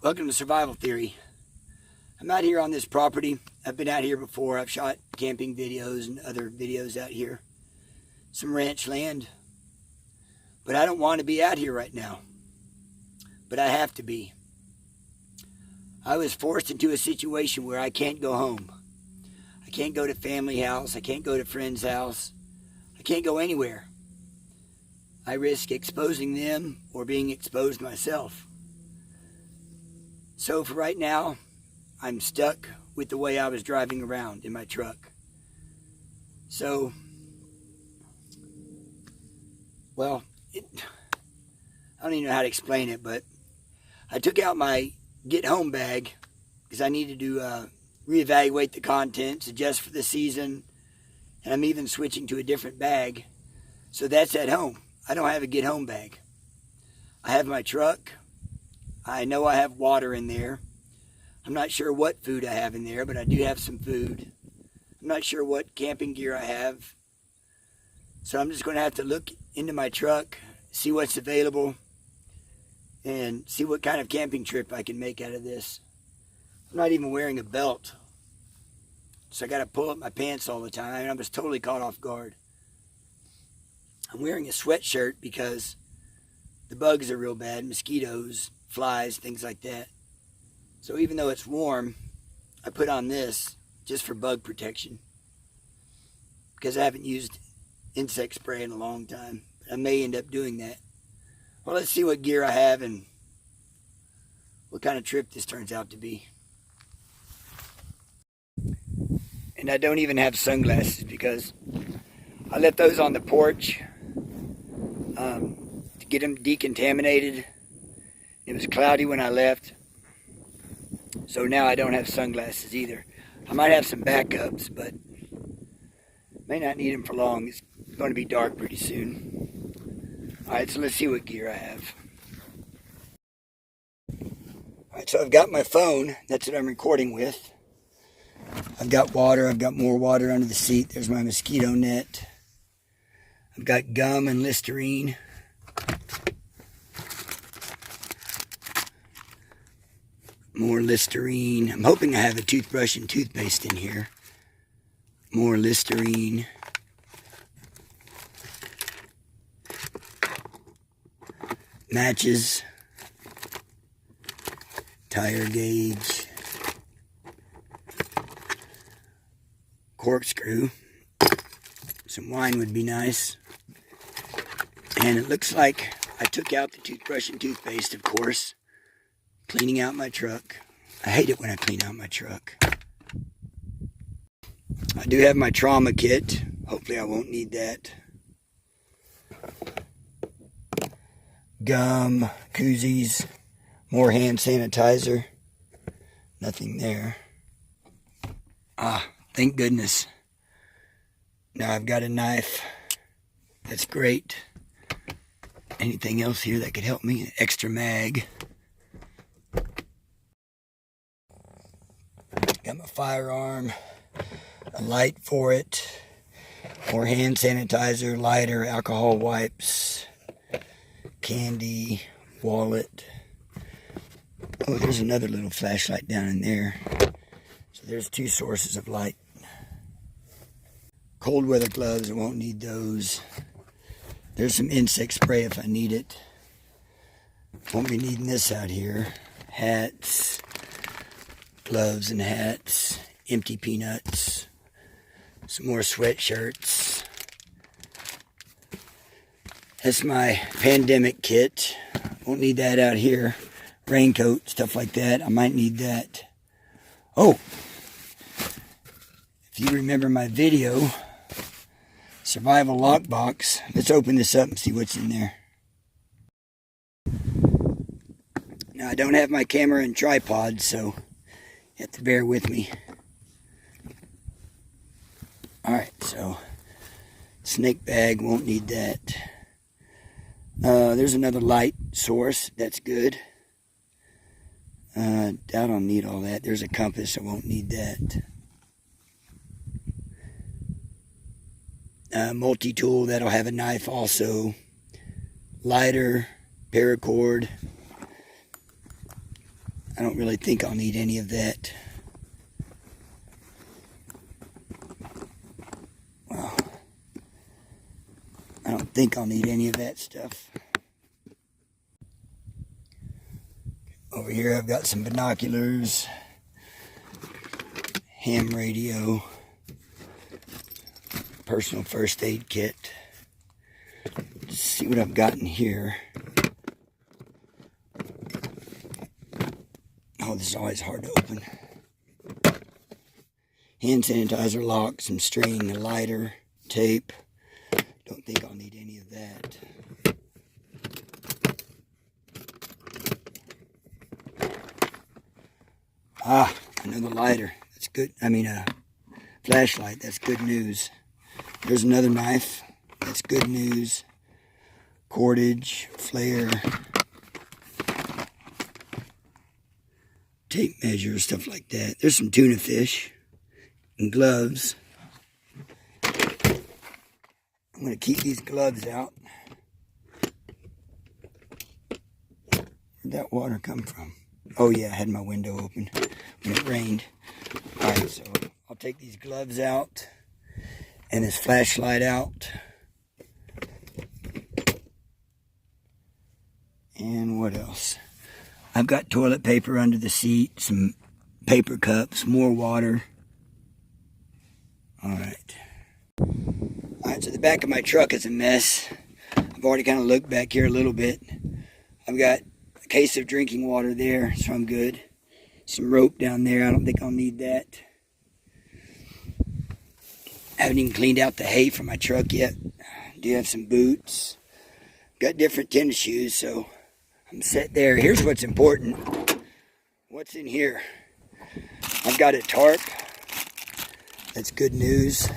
Welcome to Survival Theory. I'm out here on this property. I've been out here before. I've shot camping videos and other videos out here. Some ranch land. But I don't want to be out here right now. But I have to be. I was forced into a situation where I can't go home. I can't go to family house. I can't go to friend's house. I can't go anywhere. I risk exposing them or being exposed myself. So for right now, I'm stuck with the way I was driving around in my truck. So, well, I don't even know how to explain it, but I took out my get home bag because I needed to reevaluate the contents, adjust for the season, and I'm even switching to a different bag. So that's at home. I don't have a get home bag. I have my truck. I know I have water in there. I'm not sure what food I have in there, but I do have some food. I'm not sure what camping gear I have. So I'm just going to have to look into my truck, see what's available, and see what kind of camping trip I can make out of this. I'm not even wearing a belt. So I got to pull up my pants all the time, and I was totally caught off guard. I'm wearing a sweatshirt because the bugs are real bad, mosquitoes, flies, things like that. So even though it's warm, I put on this just for bug protection because I haven't used insect spray in a long time. But I may end up doing that. Well, let's see what gear I have and what kind of trip this turns out to be. And I don't even have sunglasses because I left those on the porch to get them decontaminated. It was cloudy when I left, so now I don't have sunglasses either. I might have some backups, but may not need them for long. It's going to be dark pretty soon. Alright, so let's see what gear I have. Alright, so I've got my phone. That's what I'm recording with. I've got water. I've got more water under the seat. There's my mosquito net. I've got gum and Listerine. More Listerine. I'm hoping I have a toothbrush and toothpaste in here. More Listerine. Matches. Tire gauge. Corkscrew. Some wine would be nice. And it looks like I took out the toothbrush and toothpaste, of course. Cleaning out my truck. I hate it when I clean out my truck. I do have my trauma kit. Hopefully I won't need that. Gum, koozies, more hand sanitizer. Nothing there. Ah, thank goodness. Now I've got a knife. That's great. Anything else here that could help me? An extra mag. Got my firearm, a light for it, more hand sanitizer, lighter, alcohol wipes, candy, wallet. Oh, there's another little flashlight down in there. So there's two sources of light. Cold weather gloves, I won't need those. There's some insect spray if I need it. Won't be needing this out here. Hats. Gloves and hats, empty peanuts, some more sweatshirts. That's my pandemic kit. Won't need that out here. Raincoat, stuff like that. I might need that. Oh, if you remember my video, Survival Lockbox, let's open this up and see what's in there. Now, I don't have my camera and tripod, so you have to bear with me. Alright, so snake bag, won't need that. There's another light source, that's good. I don't need all that. There's a compass, I won't need that. Multi-tool, that'll have a knife also. Lighter, paracord. I don't really think I'll need any of that. Well, I don't think I'll need any of that stuff. Over here I've got some binoculars, ham radio, personal first aid kit. Let's see what I've got in here. Oh, this is always hard to open. Hand sanitizer lock, some string, a lighter, tape. Don't think I'll need any of that. Ah, another lighter. That's good. I mean, a flashlight. That's good news. There's another knife. That's good news. Cordage, flare, tape measure, stuff like that. There's some tuna fish and gloves. I'm going to keep these gloves out. Where'd that water come from? Oh yeah, I had my window open when it rained. Alright, so I'll take these gloves out and this flashlight out. And what else? I've got toilet paper under the seat, some paper cups, more water. Alright. Alright, so the back of my truck is a mess. I've already kind of looked back here a little bit. I've got a case of drinking water there, so I'm good. Some rope down there, I don't think I'll need that. I haven't even cleaned out the hay from my truck yet. I do have some boots. Got different tennis shoes, so I'm set there. Here's what's important. What's in here? I've got a tarp. That's good news.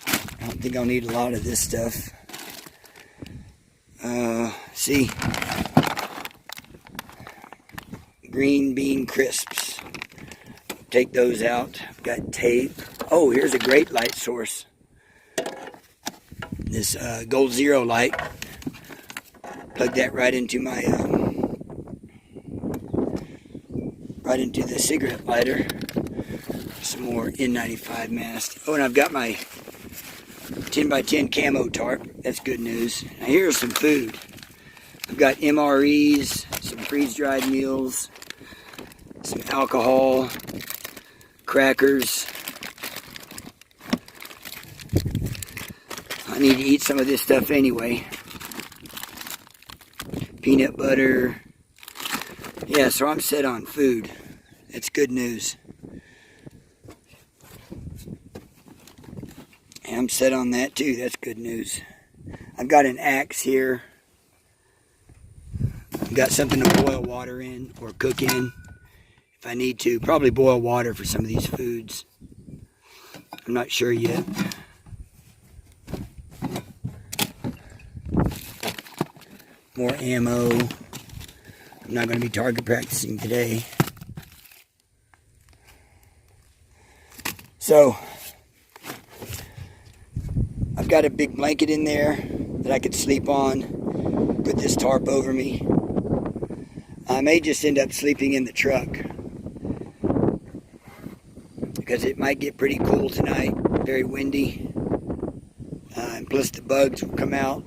I don't think I'll need a lot of this stuff. See, green bean crisps. Take those out. I've got tape. Oh, here's a great light source. This Gold Zero light. Plug that right into my right into the cigarette lighter. Some more N95 mask. Oh, and I've got my 10x10 camo tarp. That's good news. Now here's some food. I've got MREs, some freeze-dried meals, some alcohol, crackers. I need to eat some of this stuff anyway. Peanut butter. Yeah, so I'm set on food. That's good news. And I'm set on that too. That's good news. I've got an axe here. I've got something to boil water in or cook in if I need to. Probably boil water for some of these foods. I'm not sure yet. More ammo. I'm not going to be target practicing today. So, I've got a big blanket in there that I could sleep on. Put this tarp over me. I may just end up sleeping in the truck because it might get pretty cool tonight. Very windy. And plus the bugs will come out.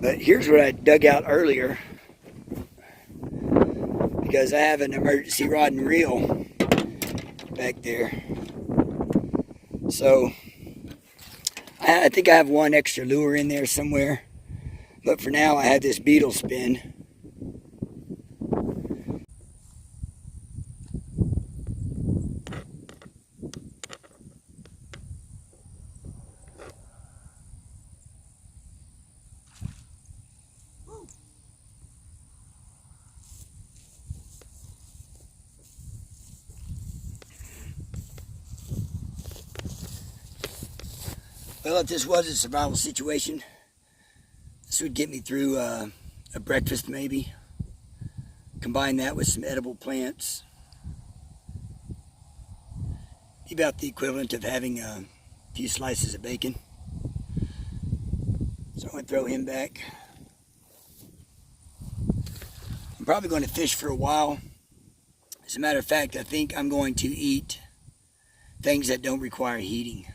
But here's what I dug out earlier, because I have an emergency rod and reel back there. So I think I have one extra lure in there somewhere, but for now I have this beetle spin. Well, if this was a survival situation, this would get me through a breakfast maybe. Combine that with some edible plants. Be about the equivalent of having a few slices of bacon. So I'm going to throw him back. probably going to fish for a while. As a matter of fact, I think I'm going to eat things that don't require heating.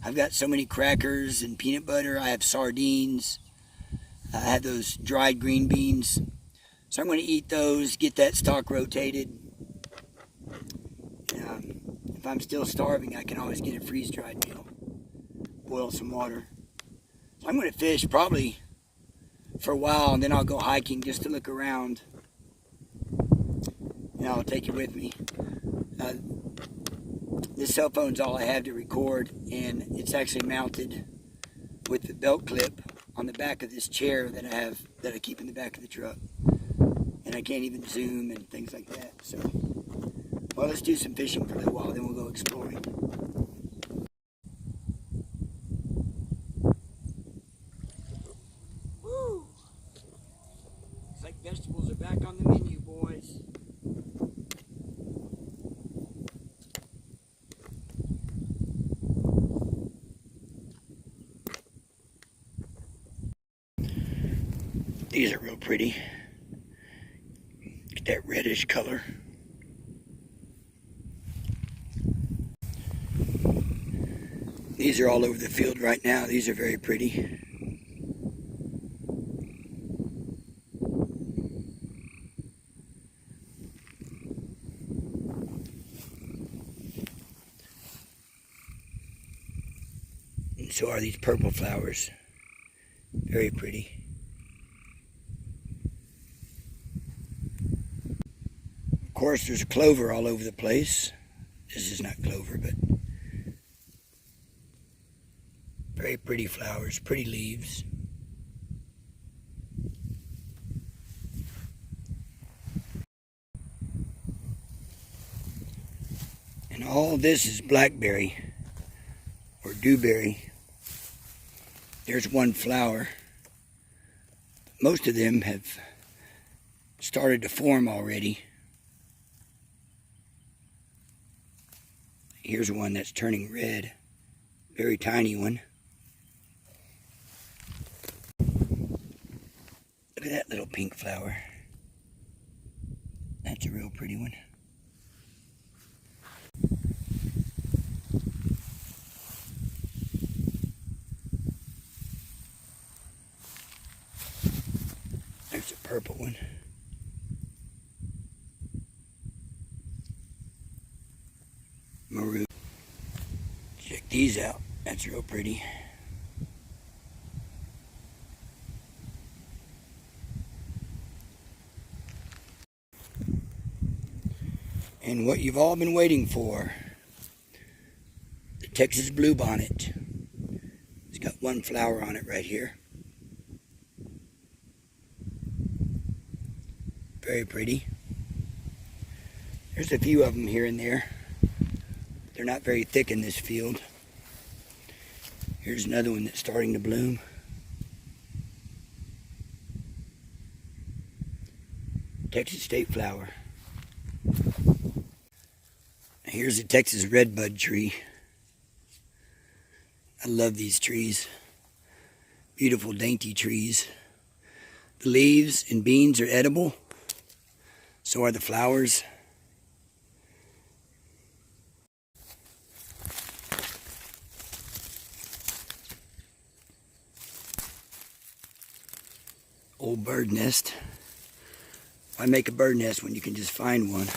I've got so many crackers and peanut butter. I have sardines. I have those dried green beans. So I'm going to eat those, get that stock rotated. If I'm still starving, I can always get a freeze-dried meal. Boil some water. So I'm going to fish probably for a while, and then I'll go hiking just to look around. And I'll take it with me. This cell phone's all I have to record, and it's actually mounted with the belt clip on the back of this chair that I keep in the back of the truck. And I can't even zoom and things like that. So, well, let's do some fishing for a little while, then we'll go exploring. Woo! It's like vegetables are back on the menu, boys. These are real pretty. Get that reddish color. These are all over the field right now. These are very pretty. And so are these purple flowers. Very pretty. Of course, there's clover all over the place. This is not clover, but very pretty flowers, pretty leaves. And all this is blackberry or dewberry. There's one flower. Most of them have started to form already. Here's one that's turning red. Very tiny one. Look at that little pink flower. That's a real pretty one. There's a purple one. Maroon. Check these out. That's real pretty. And what you've all been waiting for, the Texas bluebonnet. It's got one flower on it right here. Very pretty. There's a few of them here and there. They're not very thick in this field. Here's another one that's starting to bloom. Texas state flower. Here's a Texas redbud tree. I love these trees. Beautiful, dainty trees. The leaves and beans are edible. So are the flowers. Old bird nest. Why make a bird nest when you can just find one?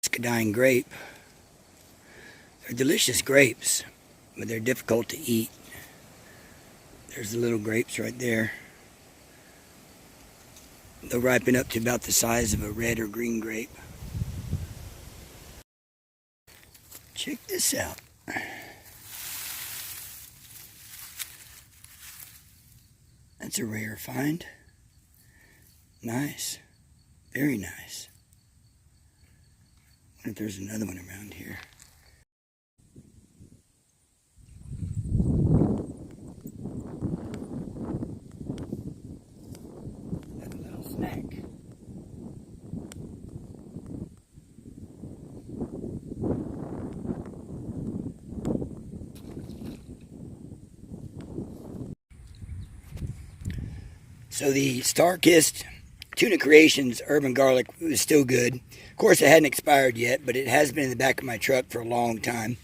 Muscadine grape. They're delicious grapes, but they're difficult to eat. There's the little grapes right there. They'll ripen up to about the size of a red or green grape. Check this out. That's a rare find. Nice. Very nice. I wonder if there's another one around here. That's a little snack. So the star-kissed Tuna Creations Urban Garlic was still good. Of course, it hadn't expired yet, but it has been in the back of my truck for a long time.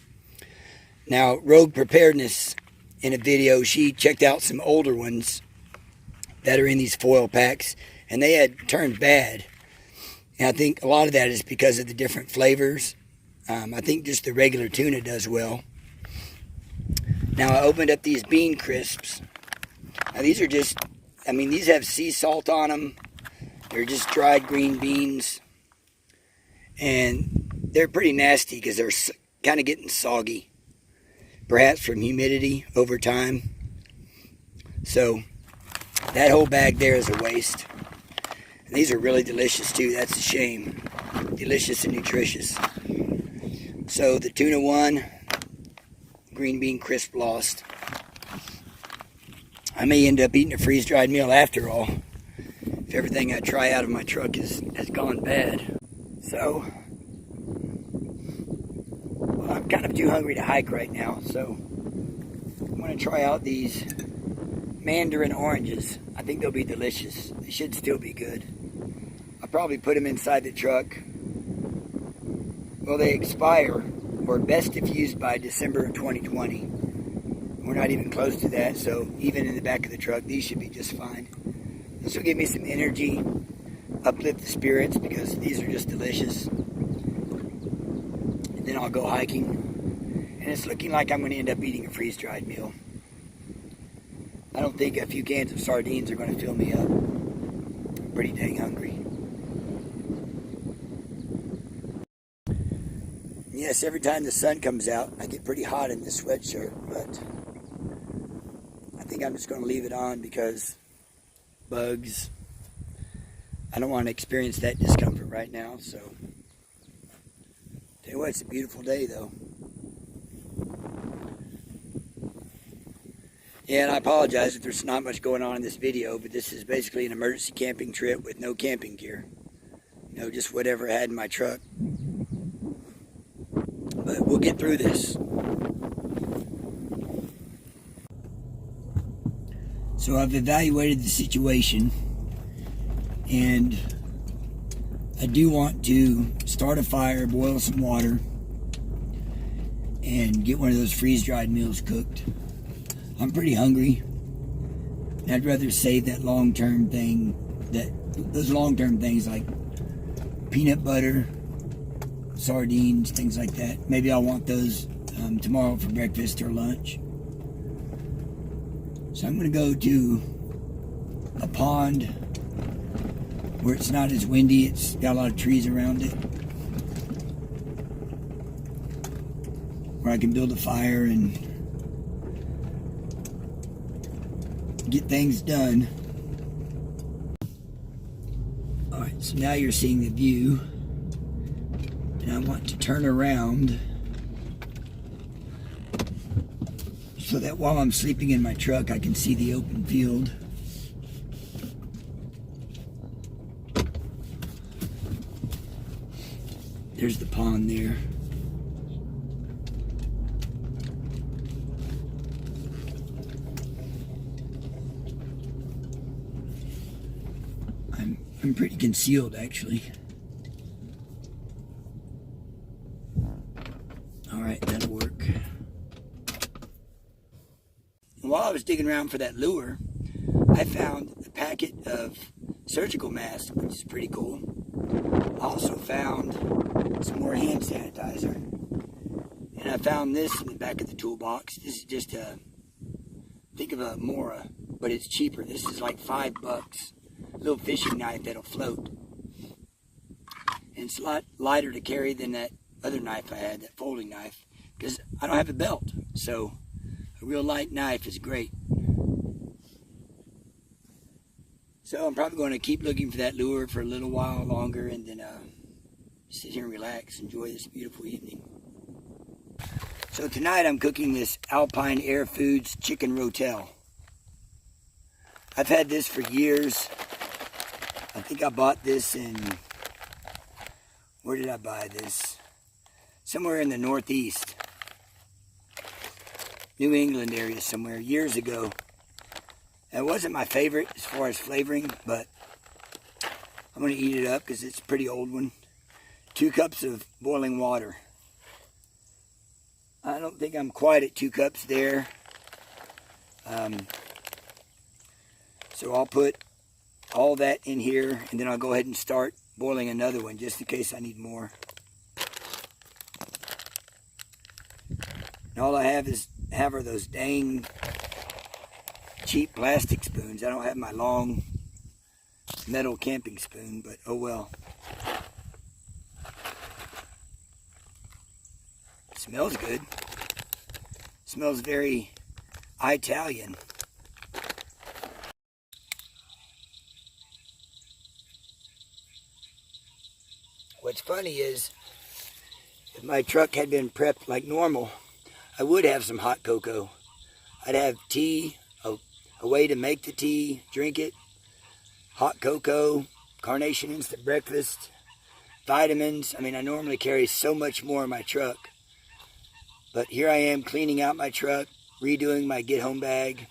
Now, Rogue Preparedness, in a video, she checked out some older ones that are in these foil packs, and they had turned bad. And I think a lot of that is because of the different flavors. I think just the regular tuna does well. Now, I opened up these bean crisps. Now, these are just, these have sea salt on them. They're just dried green beans. And they're pretty nasty because they're kind of getting soggy. Perhaps from humidity over time. So, that whole bag there is a waste. And these are really delicious too. That's a shame. Delicious and nutritious. So, the tuna one, green bean crisp lost. I may end up eating a freeze-dried meal after all, if everything I try out of my truck has gone bad. So, well, I'm kind of too hungry to hike right now, so I'm going to try out these mandarin oranges. I think they'll be delicious. They should still be good. I'll probably put them inside the truck. Well, they expire, or best if used by December of 2020. We're not even close to that, so even in the back of the truck, these should be just fine. This will give me some energy, uplift the spirits, because these are just delicious. And then I'll go hiking. And it's looking like I'm going to end up eating a freeze-dried meal. I don't think a few cans of sardines are going to fill me up. I'm pretty dang hungry. Yes, every time the sun comes out, I get pretty hot in this sweatshirt, but I think I'm just going to leave it on because bugs. I don't want to experience that discomfort right now, so. Tell you what, it's a beautiful day though. Yeah, and I apologize if there's not much going on in this video, but this is basically an emergency camping trip with no camping gear. You know, just whatever I had in my truck. But we'll get through this. So I've evaluated the situation, and I do want to start a fire, boil some water, and get one of those freeze-dried meals cooked. I'm pretty hungry. And I'd rather save that long-term thing, those long-term things like peanut butter, sardines, things like that. Maybe I'll want those tomorrow for breakfast or lunch. So I'm going to go to a pond where it's not as windy. It's got a lot of trees around it, where I can build a fire and get things done. Alright, so now you're seeing the view. And I want to turn around so that while I'm sleeping in my truck, I can see the open field. There's the pond there. I'm pretty concealed, actually. Alright, that'll work. And while I was digging around for that lure, I found a packet of surgical masks, which is pretty cool. I also found some more hand sanitizer. And I found this in the back of the toolbox. This is just think of a Mora, but it's cheaper. This is like $5. A little fishing knife that'll float. And it's a lot lighter to carry than that other knife I had, that folding knife, because I don't have a belt. So a real light knife is great. So I'm probably going to keep looking for that lure for a little while longer, and then sit here and relax, enjoy this beautiful evening. So tonight I'm cooking this Alpine Air Foods Chicken Rotel. I've had this for years. I think I bought this in, where did I buy this? Somewhere in the Northeast. New England area somewhere, years ago. It wasn't my favorite as far as flavoring, but I'm going to eat it up because it's a pretty old one. 2 cups of boiling water. I don't think I'm quite at 2 cups there. So I'll put all that in here, and then I'll go ahead and start boiling another one just in case I need more. And all I have are those dang cheap plastic spoons. I don't have my long metal camping spoon, but oh well. It smells good. It smells very Italian. What's funny is, if my truck had been prepped like normal, I would have some hot cocoa. I'd have tea, a way to make the tea, drink it, hot cocoa, Carnation instant breakfast, vitamins. I mean, I normally carry so much more in my truck. But here I am cleaning out my truck, redoing my get home bag,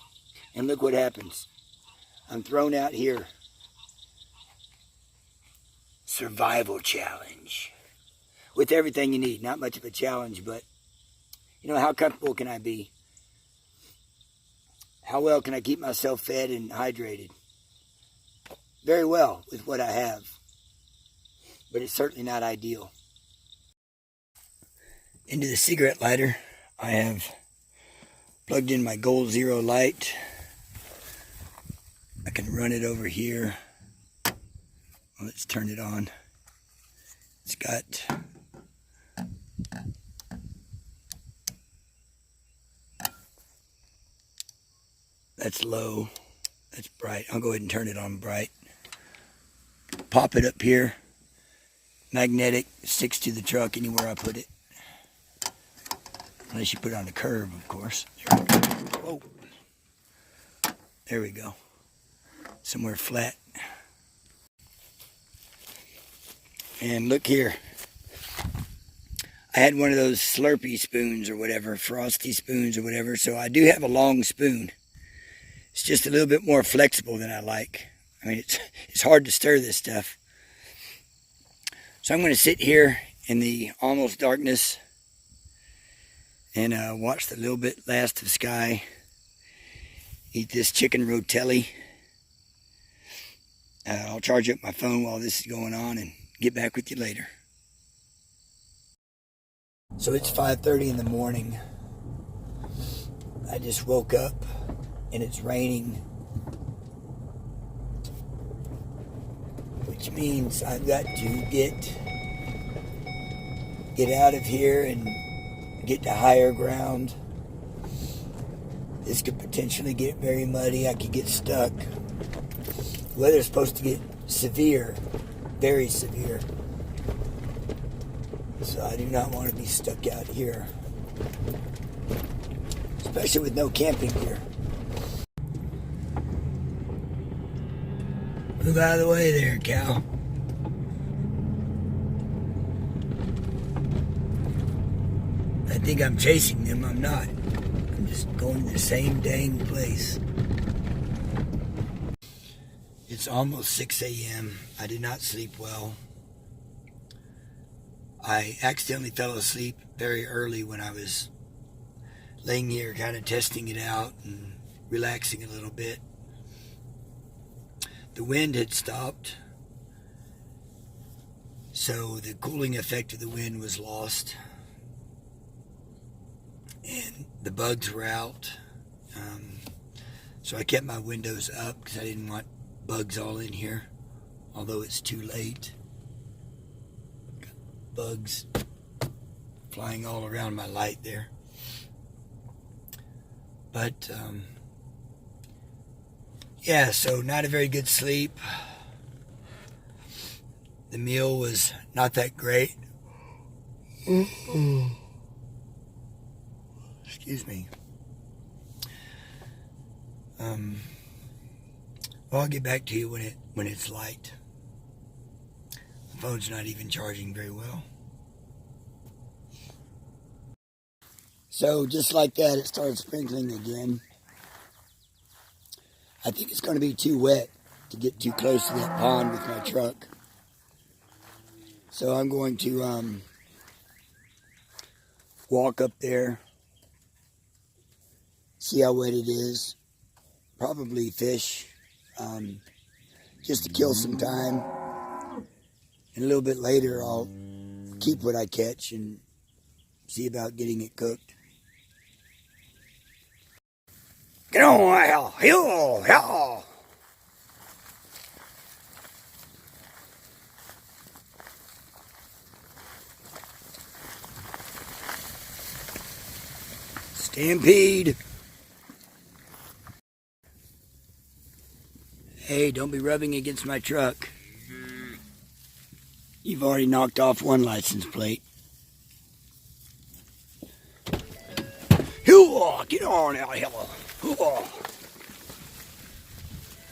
and look what happens. I'm thrown out here. Survival challenge. With everything you need. Not much of a challenge, but you know, how comfortable can I be? How well can I keep myself fed and hydrated? Very well with what I have. But it's certainly not ideal. Into the cigarette lighter, I have plugged in my Gold Zero light. I can run it over here. Let's turn it on. It's got that's low, that's bright. I'll go ahead and turn it on bright. Pop it up here. Magnetic, sticks to the truck anywhere I put it. Unless you put it on the curb, of course. There we go. Whoa. There we go. Somewhere flat. And look here. I had one of those Slurpee spoons or whatever, Frosty spoons or whatever, so I do have a long spoon. It's just a little bit more flexible than I like. I mean, it's hard to stir this stuff. So I'm going to sit here in the almost darkness and watch the little bit last of sky. Eat this chicken rotelli. I'll charge up my phone while this is going on and get back with you later. So it's 5:30 in the morning. I just woke up and it's raining, which means I've got to get out of here and get to higher ground. This could potentially get very muddy. I could get stuck. The weather's supposed to get severe, very severe. So I do not want to be stuck out here, especially with no camping gear. Move out of the way there, cow. I think I'm chasing them. I'm not. I'm just going to the same dang place. It's almost 6 a.m. I did not sleep well. I accidentally fell asleep very early when I was laying here kind of testing it out and relaxing a little bit. The wind had stopped, so the cooling effect of the wind was lost, and the bugs were out. So I kept my windows up because I didn't want bugs all in here, although it's too late. Got bugs flying all around my light there. But yeah, so not a very good sleep. The meal was not that great. Excuse me. Well, I'll get back to you when it's light. The phone's not even charging very well. So just like that, it started sprinkling again. I think it's going to be too wet to get too close to that pond with my truck. So I'm going to walk up there, see how wet it is, probably fish, just to kill some time. And a little bit later I'll keep what I catch and see about getting it cooked. Get on, hell. Stampede. Hey, don't be rubbing against my truck. You've already knocked off one license plate. Get on out here.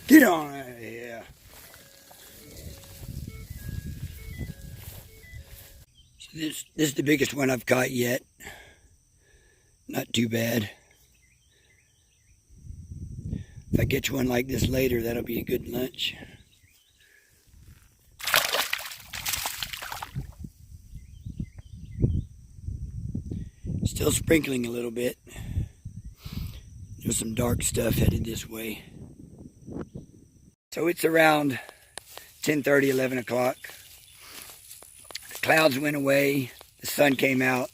Get on out here. So this is the biggest one I've caught yet. Not too bad. If I catch one like this later, that'll be a good lunch. Still sprinkling a little bit. There's some dark stuff headed this way. So it's around 10:30, 11 o'clock. The clouds went away, the sun came out,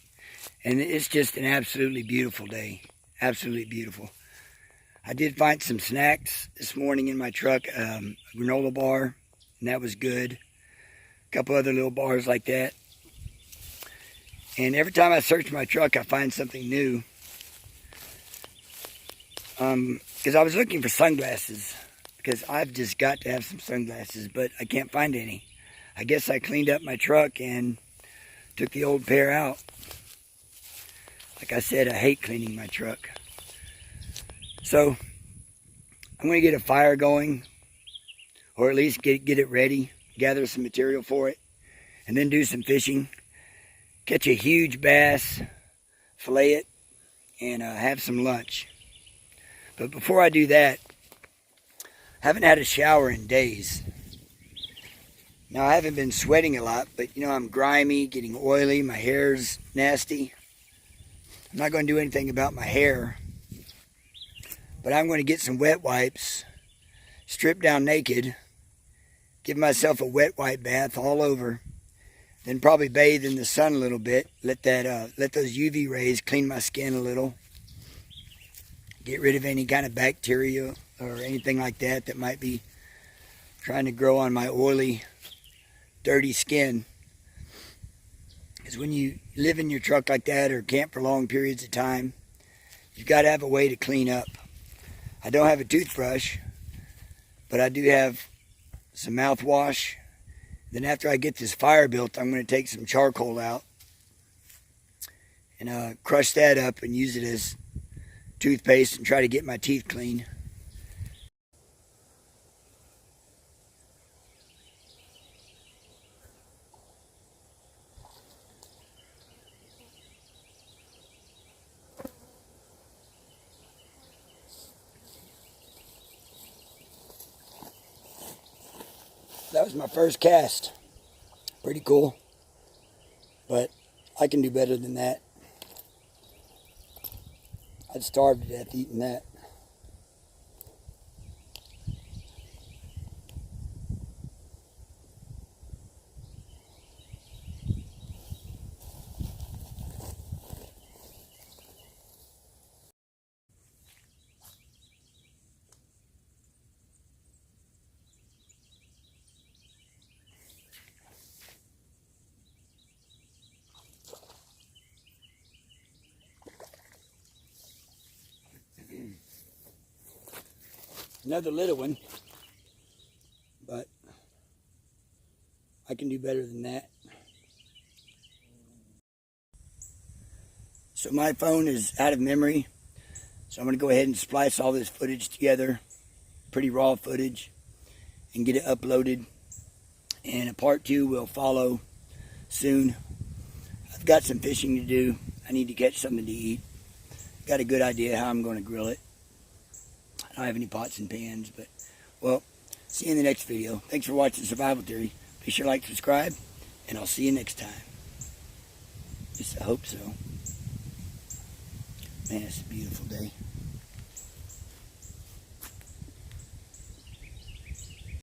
and it's just an absolutely beautiful day. Absolutely beautiful. I did find some snacks this morning in my truck, a granola bar, and that was good. A couple other little bars like that. And every time I search my truck, I find something new. Because I was looking for sunglasses, because I've just got to have some sunglasses, but I can't find any. I guess I cleaned up my truck and took the old pair out. Like I said, I hate cleaning my truck. So I'm going to get a fire going, or at least get it ready, gather some material for it, and then do some fishing. Catch a huge bass, fillet it, and have some lunch. But before I do that, I haven't had a shower in days. Now, I haven't been sweating a lot, but you know, I'm grimy, getting oily, my hair's nasty. I'm not going to do anything about my hair, but I'm going to get some wet wipes, strip down naked, give myself a wet wipe bath all over, then probably bathe in the sun a little bit, let those UV rays clean my skin a little, get rid of any kind of bacteria or anything like that that might be trying to grow on my oily, dirty skin. Because when you live in your truck like that or camp for long periods of time, you've got to have a way to clean up. I don't have a toothbrush, but I do have some mouthwash. Then after I get this fire built, I'm going to take some charcoal out and crush that up and use it as toothpaste and try to get my teeth clean. That was my first cast. Pretty cool, but I can do better than that. I'd starve to death eating that. Another little one, but I can do better than that. So my phone is out of memory, so I'm going to go ahead and splice all this footage together, pretty raw footage, and get it uploaded. And a part 2 will follow soon. I've got some fishing to do. I need to catch something to eat. Got a good idea how I'm going to grill it. I don't have any pots and pans, but, well, See you in the next video. Thanks for watching Survival Theory. Be sure to like, subscribe, and I'll see you next time. At least I hope so. Man, it's a beautiful day.